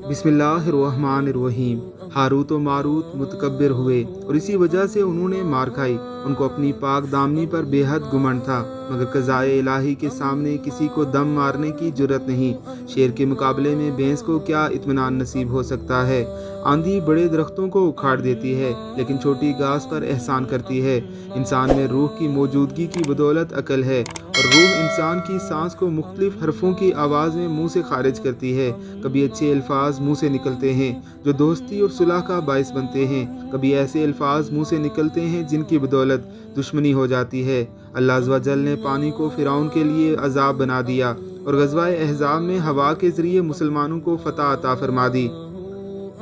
بسم اللہ الرحمن الرحیم۔ ہاروت و ماروت متکبر ہوئے اور اسی وجہ سے انہوں نے مار کھائی۔ ان کو اپنی پاک دامنی پر بے حد گمنڈ تھا، مگر قضائے الہی کے سامنے کسی کو دم مارنے کی جرت نہیں۔ شیر کے مقابلے میں بھینس کو کیا اطمینان نصیب ہو سکتا ہے؟ آندھی بڑے درختوں کو اکھاڑ دیتی ہے لیکن چھوٹی گھاس پر احسان کرتی ہے۔ انسان میں روح کی موجودگی کی بدولت عقل ہے، اور روح انسان کی سانس کو مختلف حرفوں کی آواز میں منہ سے خارج کرتی ہے۔ کبھی اچھے الفاظ منہ سے نکلتے ہیں جو دوستی اور صلح کا باعث بنتے ہیں، کبھی ایسے الفاظ منہ سے نکلتے ہیں جن کی بدولت دشمنی ہو جاتی ہے۔ اللہ عز و جل نے پانی کو فرعون کے لیے عذاب بنا دیا اور غزوہ احزاب میں ہوا کے ذریعے مسلمانوں کو فتح عطا فرما دی۔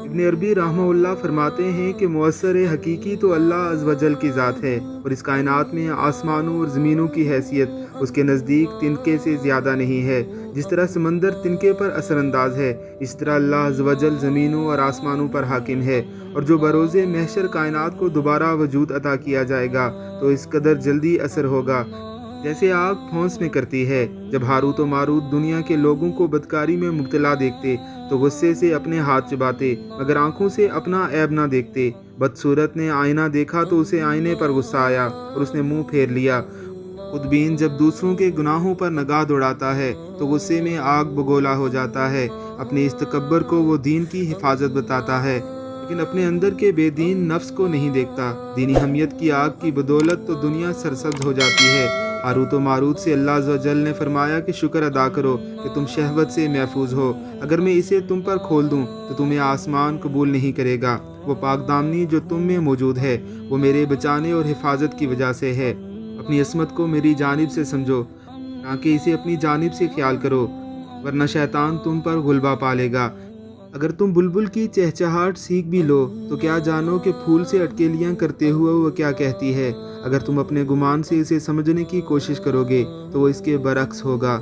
ابن عربی رحمہ اللہ فرماتے ہیں کہ مؤثر حقیقی تو اللہ عز و جل کی ذات ہے، اور اس کائنات میں آسمانوں اور زمینوں کی حیثیت اس کے نزدیک تنکے سے زیادہ نہیں ہے۔ جس طرح سمندر تنکے پر اثر انداز ہے، اس طرح اللہ عز و جل زمینوں اور آسمانوں پر حاکم ہے، اور جو بروز محشر کائنات کو دوبارہ وجود عطا کیا جائے گا تو اس قدر جلدی اثر ہوگا جیسے آگ پھونس میں کرتی ہے۔ جب ہاروت و ماروت دنیا کے لوگوں کو بدکاری میں مبتلا دیکھتے تو غصے سے اپنے ہاتھ چباتے، مگر آنکھوں سے اپنا عیب نہ دیکھتے۔ بدصورت نے آئینہ دیکھا تو اسے آئینے پر غصہ آیا اور اس نے منہ پھیر لیا۔ خودبین جب دوسروں کے گناہوں پر نگاہ دوڑاتا ہے تو غصے میں آگ بگولا ہو جاتا ہے۔ اپنے اس تکبر کو وہ دین کی حفاظت بتاتا ہے، لیکن اپنے اندر کے بے دین نفس کو نہیں دیکھتا۔ دینی حمیت کی آگ کی بدولت تو دنیا سرسبز ہو جاتی ہے۔ ہاروت و ماروت سے اللہ عز و جل نے فرمایا کہ شکر ادا کرو کہ تم شہوت سے محفوظ ہو۔ اگر میں اسے تم پر کھول دوں تو تمہیں آسمان قبول نہیں کرے گا۔ وہ پاک دامنی جو تم میں موجود ہے وہ میرے بچانے اور حفاظت کی وجہ سے ہے۔ اپنی عصمت کو میری جانب سے سمجھو تاکہ اسے اپنی جانب سے خیال کرو، ورنہ شیطان تم پر غلبہ پالے گا۔ اگر تم بلبل کی چہچہاہٹ سیکھ بھی لو تو کیا جانو کہ پھول سے اٹکیلیاں کرتے ہوئے وہ کیا کہتی ہے۔ اگر تم اپنے گمان سے اسے سمجھنے کی کوشش کرو گے تو وہ اس کے برعکس ہوگا۔